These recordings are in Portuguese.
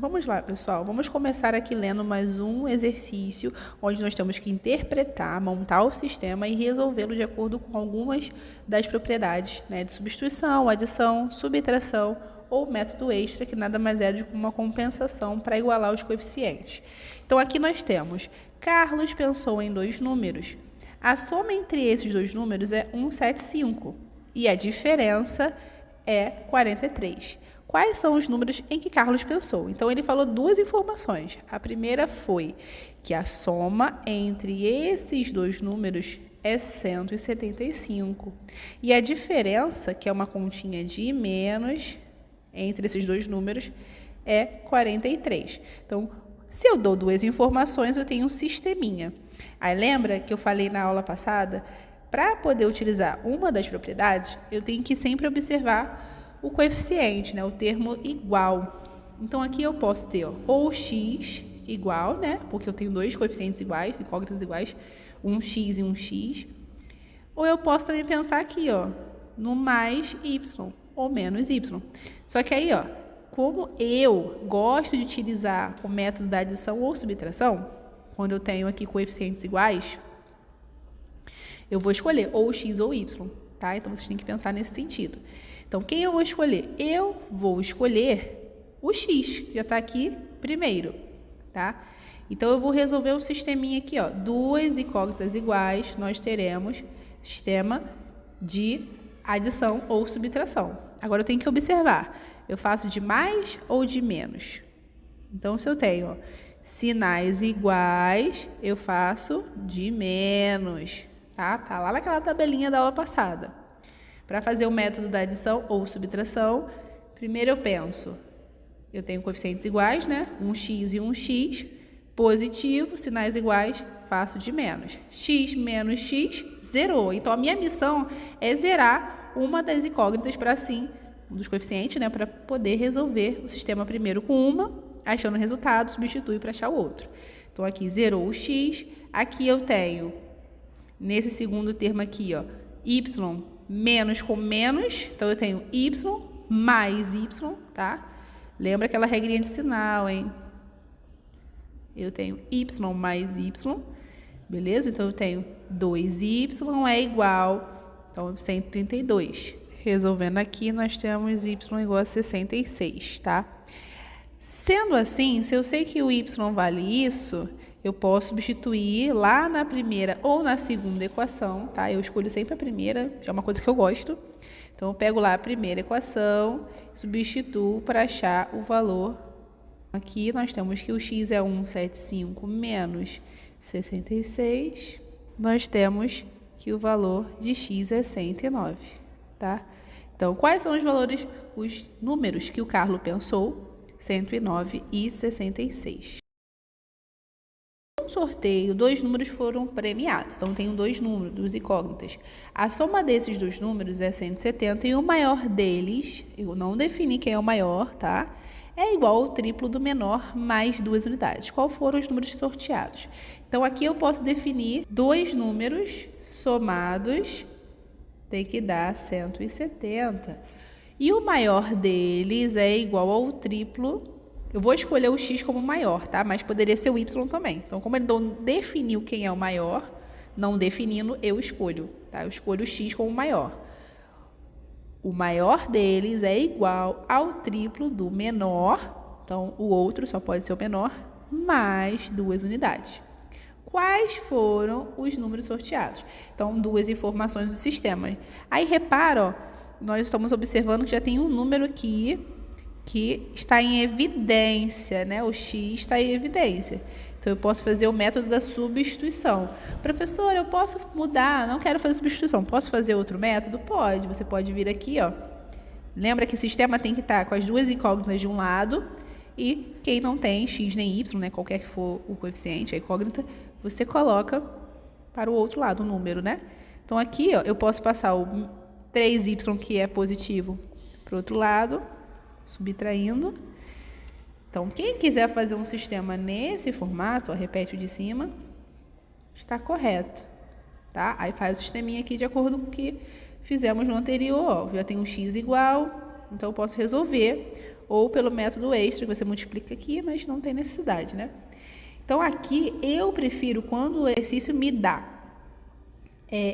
Vamos lá, pessoal. Vamos começar aqui lendo mais um exercício onde nós temos que interpretar, montar o sistema e resolvê-lo de acordo com algumas das propriedades, né, de substituição, adição, subtração ou método extra, que nada mais é do que uma compensação para igualar os coeficientes. Então, aqui nós temos: Carlos pensou em dois números. A soma entre esses dois números é 175 e a diferença é 43. Quais são os números em que Carlos pensou? Então, ele falou duas informações. A primeira foi que a soma entre esses dois números é 175. E a diferença, que é uma continha de menos entre esses dois números, é 43. Então, se eu dou duas informações, eu tenho um sisteminha. Aí, lembra que eu falei na aula passada? Para poder utilizar uma das propriedades, eu tenho que sempre observar o coeficiente, né, o termo igual. Então, aqui eu posso ter ou x igual, né, porque eu tenho dois coeficientes iguais, incógnitas iguais, um x e um x. Ou eu posso também pensar aqui, no mais y ou menos y. Só que aí, como eu gosto de utilizar o método da adição ou subtração, quando eu tenho aqui coeficientes iguais, eu vou escolher ou x ou y, tá? Então, vocês têm que pensar nesse sentido. Então, quem eu vou escolher? Eu vou escolher o x, que já está aqui primeiro, tá? Então, eu vou resolver um sisteminha aqui, duas incógnitas iguais, nós teremos sistema de adição ou subtração. Agora, eu tenho que observar, eu faço de mais ou de menos? Então, se eu tenho sinais iguais, eu faço de menos, tá? Tá lá naquela tabelinha da aula passada. Para fazer o método da adição ou subtração, primeiro eu penso, eu tenho coeficientes iguais, né? Um x e um x, positivo, sinais iguais, faço de menos. X menos x, zerou. Então, a minha missão é zerar uma das incógnitas para assim, um dos coeficientes, né? Para poder resolver o sistema primeiro com uma, achando o resultado, substitui para achar o outro. Então, aqui zerou o x, aqui eu tenho, nesse segundo termo aqui, y menos com menos, então eu tenho y mais y, tá? Lembra aquela regrinha de sinal, hein? Eu tenho y mais y, beleza? Então eu tenho 2y é igual, então 132. Resolvendo aqui, nós temos y igual a 66, tá? Sendo assim, se eu sei que o y vale isso, eu posso substituir lá na primeira ou na segunda equação, tá? Eu escolho sempre a primeira, já é uma coisa que eu gosto. Então, eu pego lá a primeira equação, substituo para achar o valor. Aqui nós temos que o x é 175 menos 66. Nós temos que o valor de x é 109, tá? Então, quais são os valores, os números que o Carlos pensou? 109 e 66. No sorteio, dois números foram premiados. Então, tenho dois números, duas incógnitas. A soma desses dois números é 170 e o maior deles, eu não defini quem é o maior, tá? É igual ao triplo do menor mais duas unidades. Qual foram os números sorteados? Então, aqui eu posso definir dois números somados, tem que dar 170. E o maior deles é igual ao triplo. Eu vou escolher o x como maior, tá? Mas poderia ser o y também. Então, como ele não definiu quem é o maior, não definindo, eu escolho, tá? Eu escolho o x como maior. O maior deles é igual ao triplo do menor. Então, o outro só pode ser o menor, mais duas unidades. Quais foram os números sorteados? Então, duas informações do sistema. Aí, repara, nós estamos observando que já tem um número aqui que está em evidência, né? O x está em evidência. Então, eu posso fazer o método da substituição. Professor, eu posso mudar, não quero fazer substituição, posso fazer outro método? Pode, você pode vir aqui, Lembra que o sistema tem que estar com as duas incógnitas de um lado e quem não tem x nem y, né? Qualquer que for o coeficiente, a incógnita, você coloca para o outro lado o número, né? Então, aqui, eu posso passar o 3y, que é positivo, para o outro lado, subtraindo. Então, quem quiser fazer um sistema nesse formato, repete o de cima, está correto, tá? Aí faz o sisteminha aqui de acordo com o que fizemos no anterior. Já tem um x igual, Então, eu posso resolver ou pelo método extra, que você multiplica aqui, mas não tem necessidade, né? Então, aqui, eu prefiro, quando o exercício me dá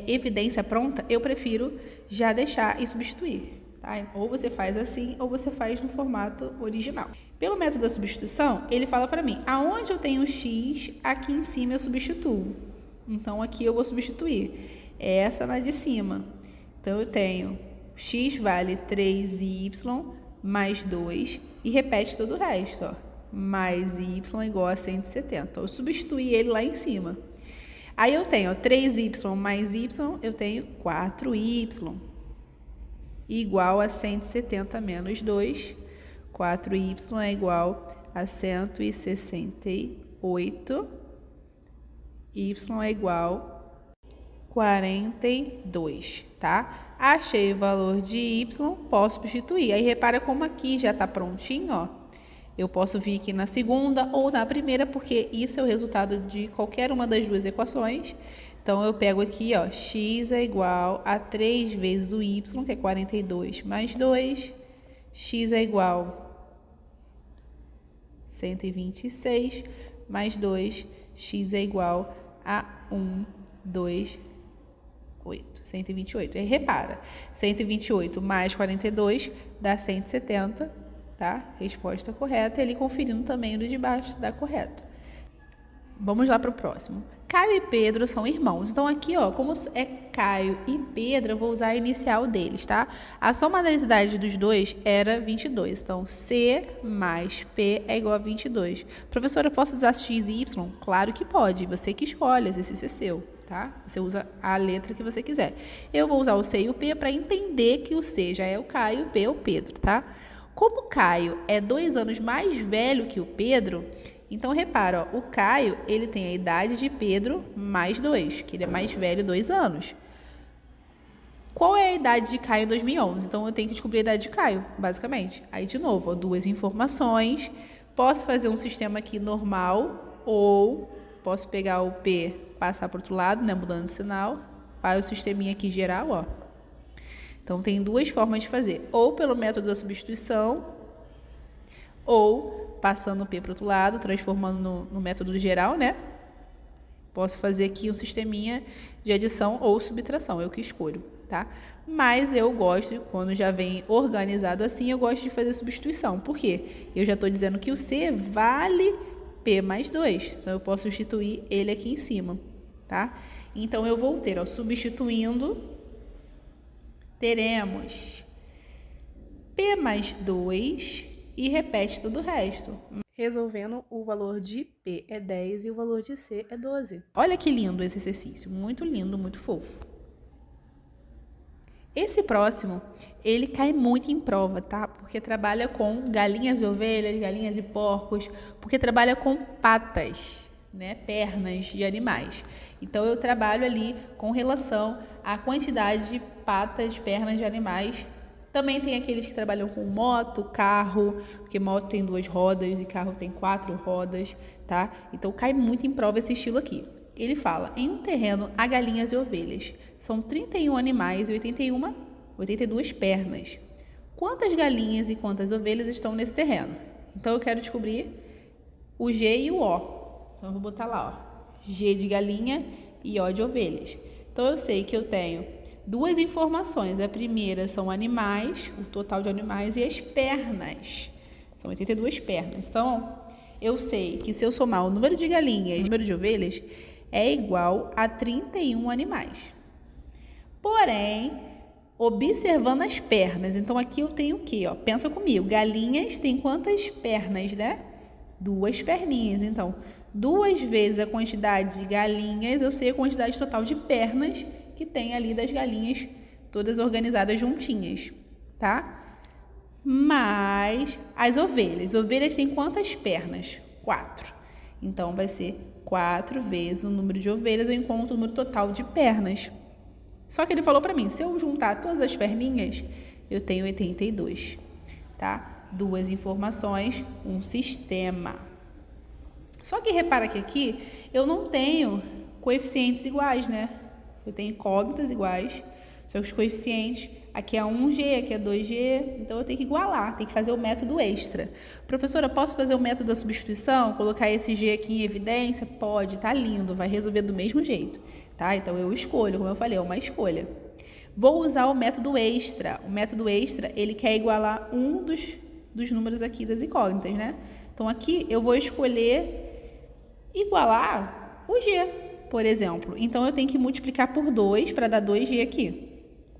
evidência pronta, eu prefiro já deixar e substituir. Tá? Ou você faz assim, ou você faz no formato original. Pelo método da substituição, ele fala para mim, aonde eu tenho x, aqui em cima eu substituo. Então, aqui eu vou substituir essa na de cima. Então, eu tenho x vale 3y mais 2 e repete todo o resto, ó. Mais y igual a 170. Então, eu substituí ele lá em cima. Aí eu tenho 3y mais y, eu tenho 4y, igual a 170 menos 2. 4y é igual a 168. Y é igual a 42, tá? Achei o valor de y, posso substituir. Aí repara como aqui já está prontinho, ó. Eu posso vir aqui na segunda ou na primeira, porque isso é o resultado de qualquer uma das duas equações. Então, eu pego aqui, ó, x é igual a 3 vezes o y, que é 42, mais 2. X é igual a 126, mais 2. X é igual a 1, 2, 8. 128. Aí, repara, 128 mais 42 dá 170. Tá? Resposta correta, ele conferindo também o de baixo, dá correto. Vamos lá para o próximo. Caio e Pedro são irmãos. Então, aqui, ó, como é Caio e Pedro, eu vou usar a inicial deles, tá? A soma das idades dos dois era 22. Então, C mais P é igual a 22. Professora, eu posso usar X e Y? Claro que pode. Você que escolhe, esse é seu, tá? Você usa a letra que você quiser. Eu vou usar o C e o P para entender que o C já é o Caio e o P é o Pedro, tá? Como o Caio é 2 anos mais velho que o Pedro, então repara, ó, o Caio ele tem a idade de Pedro mais 2, que ele é mais velho 2 anos. Qual é a idade de Caio em 2011? Então, eu tenho que descobrir a idade de Caio, basicamente. Aí, de novo, ó, duas informações. Posso fazer um sistema aqui normal ou posso pegar o P, passar para o outro lado, né, mudando de sinal. Faz o sisteminha aqui geral, ó. Então, tem duas formas de fazer. Ou pelo método da substituição, ou passando o P para o outro lado, transformando no método geral, né? Posso fazer aqui um sisteminha de adição ou subtração, eu que escolho, tá? Mas eu gosto, quando já vem organizado assim, eu gosto de fazer substituição. Por quê? Eu já estou dizendo que o C vale P mais 2. Então, eu posso substituir ele aqui em cima, tá? Então, eu vou ter, ó, substituindo... teremos P mais 2 e repete todo o resto. Resolvendo, o valor de P é 10 e o valor de C é 12. Olha que lindo esse exercício, muito lindo, muito fofo. Esse próximo, ele cai muito em prova, tá? Porque trabalha com galinhas e ovelhas, galinhas e porcos, porque trabalha com patas, né? Pernas de animais. Então, eu trabalho ali com relação à quantidade de patas, pernas de animais. Também tem aqueles que trabalham com moto, carro, porque moto tem 2 rodas e carro tem 4 rodas, tá? Então, cai muito em prova esse estilo aqui. Ele fala, em um terreno há galinhas e ovelhas. São 31 animais e 82 pernas. Quantas galinhas e quantas ovelhas estão nesse terreno? Então, eu quero descobrir o G e o O. Então, eu vou botar lá, ó. G de galinha e O de ovelhas. Então, eu sei que eu tenho duas informações. A primeira são animais, o total de animais, e as pernas. São 82 pernas. Então, eu sei que se eu somar o número de galinhas e o número de ovelhas, é igual a 31 animais. Porém, observando as pernas, então aqui eu tenho o quê? Ó, pensa comigo, galinhas tem quantas pernas, né? 2 perninhas. Então, 2 vezes a quantidade de galinhas, eu sei a quantidade total de pernas que tem ali das galinhas, todas organizadas juntinhas, tá? Mas as ovelhas. Ovelhas têm quantas pernas? 4. Então, vai ser 4 vezes o número de ovelhas, eu encontro o número total de pernas. Só que ele falou para mim, se eu juntar todas as perninhas, eu tenho 82, tá? 2 informações, um sistema. Só que repara que aqui eu não tenho coeficientes iguais, né? Eu tenho incógnitas iguais, só que os coeficientes aqui é 1G, aqui é 2G, então eu tenho que igualar, tenho que fazer o método extra. Professora, posso fazer o método da substituição, colocar esse G aqui em evidência? Pode, tá lindo, vai resolver do mesmo jeito, tá? Então eu escolho, como eu falei, é uma escolha. Vou usar o método extra. O método extra, ele quer igualar um dos números aqui das incógnitas, né? Então aqui eu vou escolher igualar o G, por exemplo. Então eu tenho que multiplicar por 2 para dar 2G aqui,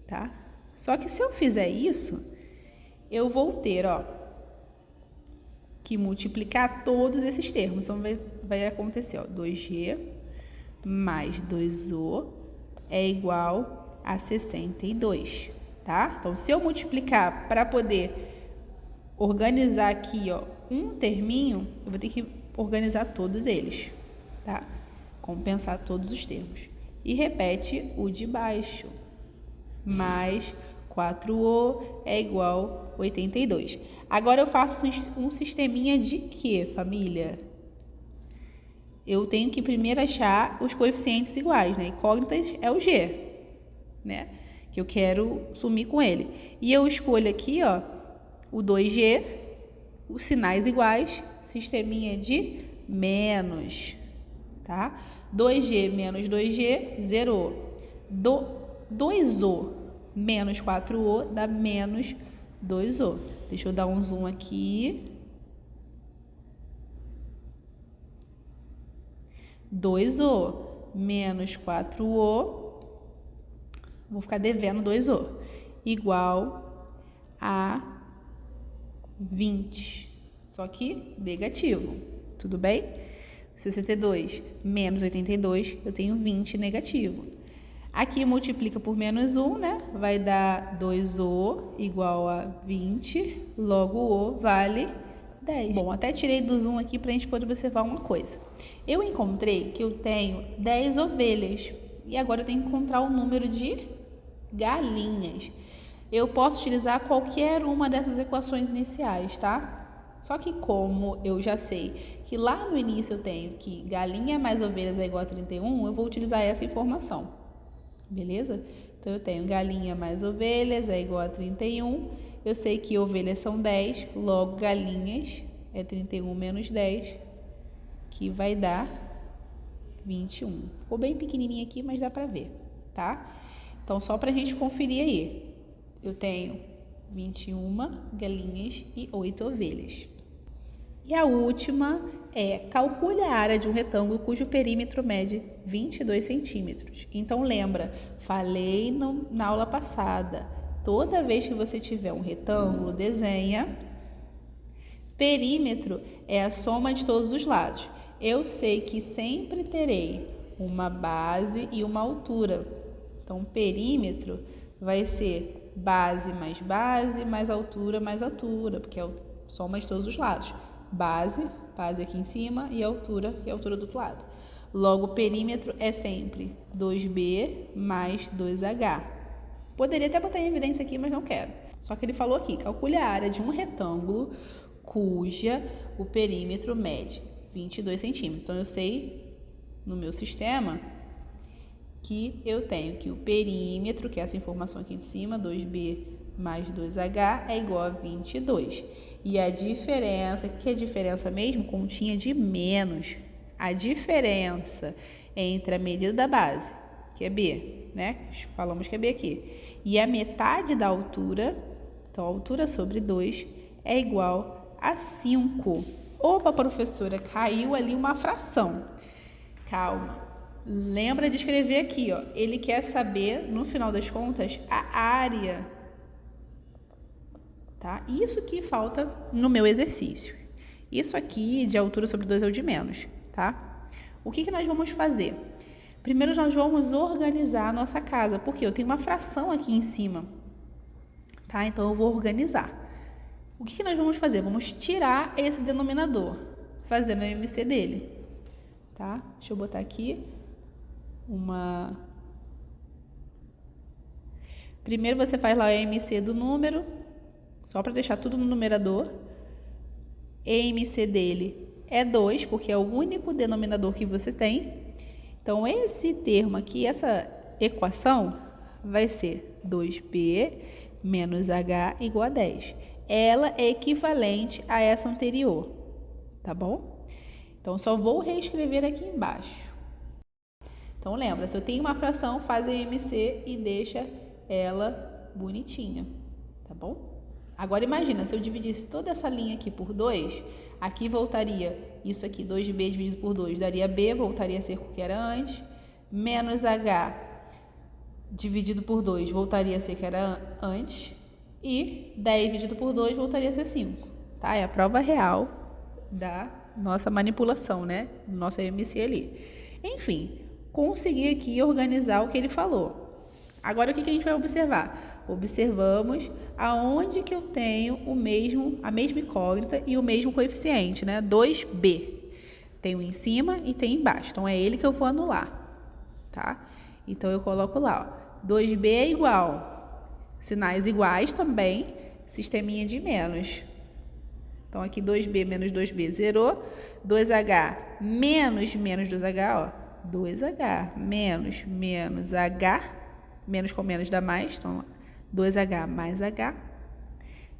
tá? Só que se eu fizer isso, eu vou ter, ó, que multiplicar todos esses termos. Então vai acontecer, ó, 2G mais 2O é igual a 62, tá? Então se eu multiplicar para poder organizar aqui, ó, um terminho, eu vou ter que organizar todos eles, tá? Compensar todos os termos. E repete o de baixo. Mais 4O é igual a 82. Agora eu faço um sisteminha de quê, família? Eu tenho que primeiro achar os coeficientes iguais, né? Incógnitas é o G, né? Que eu quero sumir com ele. E eu escolho aqui, ó, o 2G, os sinais iguais, sisteminha de menos, tá? 2G menos 2G, zerou. 2O menos 4O dá menos 2O. Deixa eu dar um zoom aqui. 2O menos 4O, vou ficar devendo 2O, igual a 20, só que negativo, tudo bem? 62 menos 82, eu tenho 20 negativo. Aqui multiplica por menos 1, né? Vai dar 2O igual a 20, logo O vale 10. Bom, até tirei do zoom aqui para a gente poder observar uma coisa. Eu encontrei que eu tenho 10 ovelhas e agora eu tenho que encontrar o número de galinhas. Eu posso utilizar qualquer uma dessas equações iniciais, tá? Só que como eu já sei que lá no início eu tenho que galinha mais ovelhas é igual a 31, eu vou utilizar essa informação. Beleza? Então, eu tenho galinha mais ovelhas é igual a 31. Eu sei que ovelhas são 10, logo galinhas é 31 menos 10, que vai dar 21. Ficou bem pequenininho aqui, mas dá pra ver, tá? Então, só pra gente conferir aí. Eu tenho 21 galinhas e 8 ovelhas. E a última é, calcule a área de um retângulo cujo perímetro mede 22 centímetros. Então, lembra, falei na aula passada, toda vez que você tiver um retângulo, desenha. Perímetro é a soma de todos os lados. Eu sei que sempre terei uma base e uma altura. Então, perímetro vai ser base mais altura, porque é a soma de todos os lados. Base aqui em cima e a altura do outro lado. Logo, o perímetro é sempre 2B mais 2H. Poderia até botar em evidência aqui, mas não quero. Só que ele falou aqui, calcule a área de um retângulo cuja o perímetro mede 22 centímetros. Então, eu sei, no meu sistema, que eu tenho que o perímetro, que é essa informação aqui em cima, 2B mais 2H, é igual a 22. E a diferença, o que é diferença mesmo? Continha de menos. A diferença entre a medida da base, que é B, né? Falamos que é B aqui, e a metade da altura, então a altura sobre 2, é igual a 5. Opa, professora, caiu ali uma fração. Calma. Lembra de escrever aqui, ó. Ele quer saber, no final das contas, a área. Tá? Isso que falta no meu exercício. Isso aqui de altura sobre 2 é o de menos, tá? O que nós vamos fazer? Primeiro nós vamos organizar a nossa casa, porque eu tenho uma fração aqui em cima, tá? Então eu vou organizar. O que nós vamos fazer? Vamos tirar esse denominador, fazendo a MC dele, tá? Deixa eu botar aqui uma... Primeiro você faz lá a MC do número, só para deixar tudo no numerador. EMC dele é 2, porque é o único denominador que você tem. Então, esse termo aqui, essa equação, vai ser 2B menos H igual a 10. Ela é equivalente a essa anterior, tá bom? Então, só vou reescrever aqui embaixo. Então, lembra, se eu tenho uma fração, faz a MC e deixa ela bonitinha, tá bom? Agora, imagina, se eu dividisse toda essa linha aqui por 2, aqui voltaria, isso aqui, 2B dividido por 2, daria B, voltaria a ser o que era antes, menos H dividido por 2 voltaria a ser o que era antes, e 10 dividido por 2 voltaria a ser 5, tá? É a prova real da nossa manipulação, né? Nossa MC ali. Enfim, consegui aqui organizar o que ele falou. Agora, o que a gente vai observar? Observamos aonde que eu tenho a mesma incógnita e o mesmo coeficiente, né? 2B. Tem um em cima e tem embaixo. Então, é ele que eu vou anular, tá? Então, eu coloco lá, ó, 2B é igual. Sinais iguais também, sisteminha de menos. Então, aqui 2B menos 2B zerou. 2H menos 2H, ó. 2H menos H, menos com menos dá mais, então 2H mais H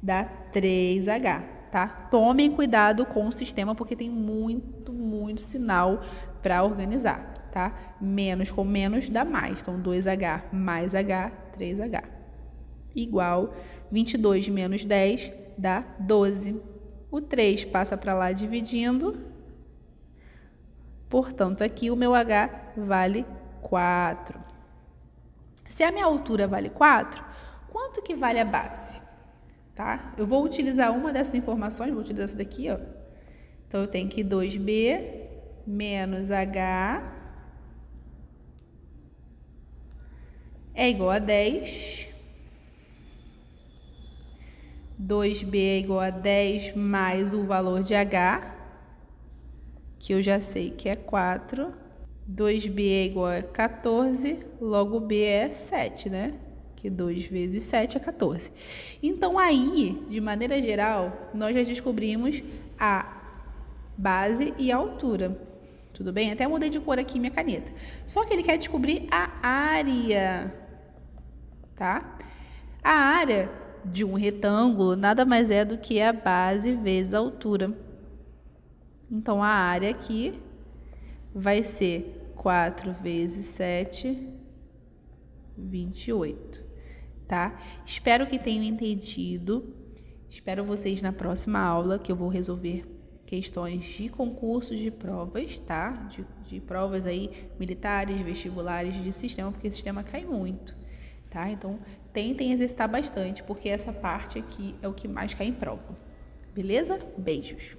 dá 3H, tá? Tomem cuidado com o sistema, porque tem muito sinal para organizar, tá? Menos com menos dá mais, então 2H mais H, 3H. Igual 22 menos 10 dá 12. O 3 passa para lá dividindo, portanto, aqui o meu H vale 4. Se a minha altura vale 4, quanto que vale a base? Tá? Eu vou utilizar uma dessas informações, vou utilizar essa daqui, ó. Então, eu tenho que 2B menos H é igual a 10. 2B é igual a 10 mais o valor de H, que eu já sei que é 4. 2B é igual a 14, logo B é 7, né? Que 2 vezes 7 é 14. Então, aí, de maneira geral, nós já descobrimos a base e a altura. Tudo bem? Até mudei de cor aqui minha caneta. Só que ele quer descobrir a área, tá? A área de um retângulo nada mais é do que a base vezes a altura. Então, a área aqui vai ser 4 vezes 7, 28, tá? Espero que tenham entendido. Espero vocês na próxima aula, que eu vou resolver questões de concursos, de provas, tá? De provas aí militares, vestibulares, de sistema, porque o sistema cai muito, tá? Então, tentem exercitar bastante, porque essa parte aqui é o que mais cai em prova. Beleza? Beijos!